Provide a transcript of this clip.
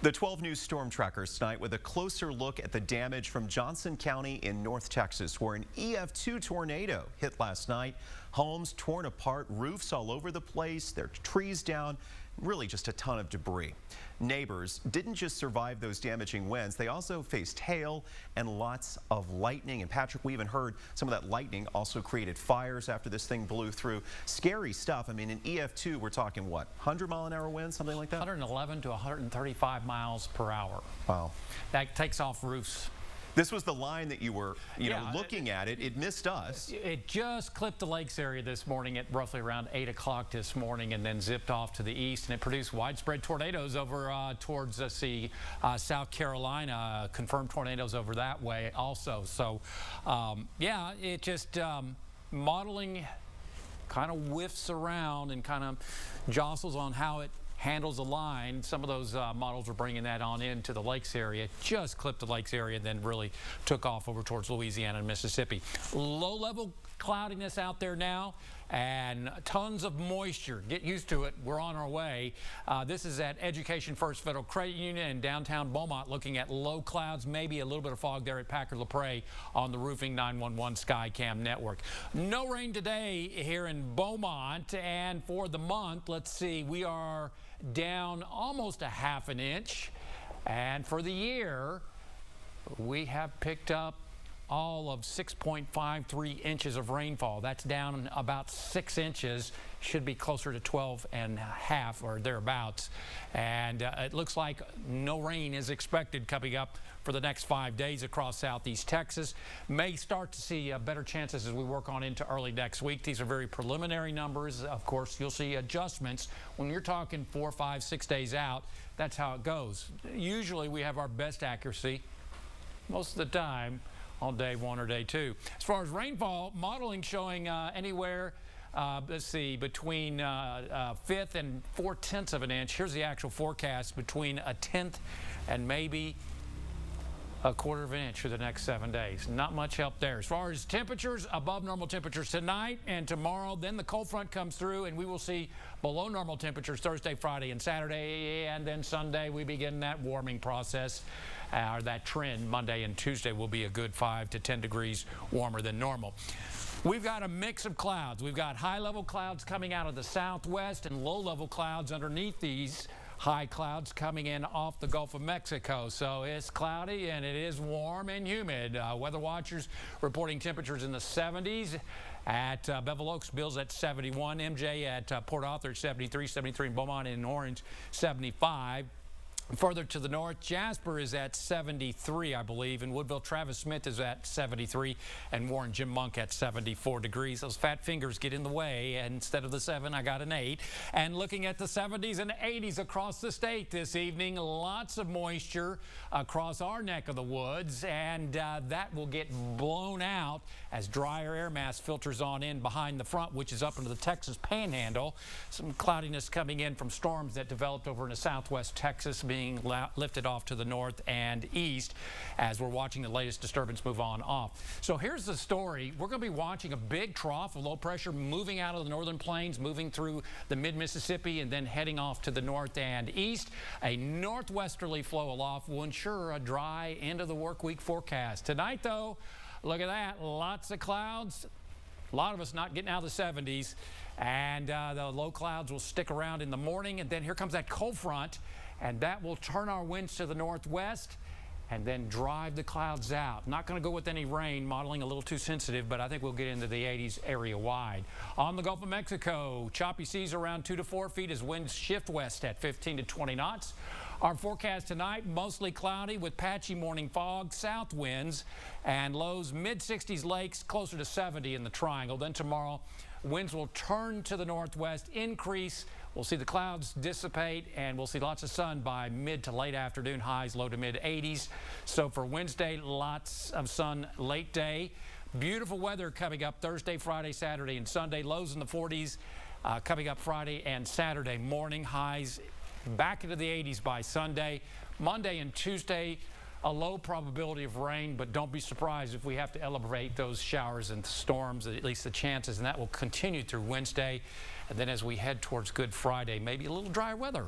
The 12 News Storm Trackers tonight with a closer look at the damage from Johnson County in North Texas, where an EF2 tornado hit last night. Homes torn apart, roofs all over the place, there are trees down, really just a ton of debris. Neighbors didn't just survive those damaging winds, they also faced hail and lots of lightning. And Patrick, we even heard some of that lightning also created fires after this thing blew through. Scary stuff. I mean, in EF2, we're talking what, 100-mile-an-hour winds, something like that? 111 to 135 miles per hour. Wow. That takes off roofs. This was the line that you were, looking at it. It missed us. It just clipped the lakes area this morning at roughly around 8 o'clock this morning and then zipped off to the east, and it produced widespread tornadoes over towards South Carolina, confirmed tornadoes over that way also. So, yeah, it just modeling kind of whiffs around and kind of jostles on how it handles the line. Some of those models are bringing that on into the lakes area. Just clipped the lakes area and then really took off over towards Louisiana and Mississippi. Low-level cloudiness out there now and tons of moisture. Get used to it. We're on our way. This is at Education First Federal Credit Union in downtown Beaumont, looking at low clouds, maybe a little bit of fog there at Packard-LaPrade on the Roofing 911 Skycam network. No rain today here in Beaumont, and for the month, let's see, we are down almost a ½ an inch, and for the year we have picked up all of 6.53 inches of rainfall. That's down about 6 inches, should be closer to 12.5 or thereabouts. And it looks like no rain is expected coming up for the next 5 days across southeast Texas. May start to see better chances as we work on into early next week. These are very preliminary numbers. Of course, you'll see adjustments when you're talking 4, 5, 6 days out. That's how it goes. Usually we have our best accuracy most of the time on day 1 or day 2. As far as rainfall, modeling showing anywhere, let's see, between 1/5 and 4/10 of an inch. Here's the actual forecast, between 1/10 and maybe 1/4 of an inch for the next 7 days. Not much help there. As far as temperatures, above normal temperatures tonight and tomorrow. Then the cold front comes through and we will see below normal temperatures Thursday, Friday, and Saturday. And then Sunday we begin that warming process, or that trend. Monday and Tuesday will be a good 5 to 10 degrees warmer than normal. We've got a mix of clouds. We've got high-level clouds coming out of the southwest and low-level clouds underneath these high clouds coming in off the Gulf of Mexico. So it's cloudy and it is warm and humid. Weather watchers reporting temperatures in the 70s at Bevel Oaks, Bill's at 71, MJ at Port Arthur 73, 73 in Beaumont and Orange 75. Further to the north, Jasper is at 73, I believe, and Woodville Travis Smith is at 73, and Warren Jim Monk at 74 degrees. Those fat fingers get in the way, and instead of the 7, I got an 8. And looking at the 70s and 80s across the state this evening, lots of moisture across our neck of the woods, and that will get blown out as drier air mass filters on in behind the front, which is up into the Texas Panhandle. Some cloudiness coming in from storms that developed over into southwest Texas, being lifted off to the north and east as we're watching the latest disturbance move on off. So here's the story. We're going to be watching a big trough of low pressure moving out of the northern plains, moving through the mid-Mississippi, and then heading off to the north and east. A northwesterly flow aloft will ensure a dry end of the work week forecast. Tonight, though, look at that. Lots of clouds. A lot of us not getting out of the 70s, and the low clouds will stick around in the morning, and then here comes that cold front, and that will turn our winds to the northwest and then drive the clouds out. Not going to go with any rain, modeling a little too sensitive, but I think we'll get into the 80s area-wide. On the Gulf of Mexico, choppy seas around 2 to 4 feet as winds shift west at 15 to 20 knots. Our forecast tonight, mostly cloudy with patchy morning fog, south winds, and lows mid-60s lakes, closer to 70 in the triangle. Then tomorrow, winds will turn to the northwest, increase. We'll see the clouds dissipate, and we'll see lots of sun by mid to late afternoon, highs low to mid 80s. So for Wednesday, lots of sun late day. Beautiful weather coming up Thursday, Friday, Saturday, and Sunday. Lows in the 40s coming up Friday and Saturday morning. Highs back into the 80s by Sunday. Monday and Tuesday, a low probability of rain, but don't be surprised if we have to elevate those showers and storms, at least the chances, and that will continue through Wednesday. And then as we head towards Good Friday, maybe a little dry weather.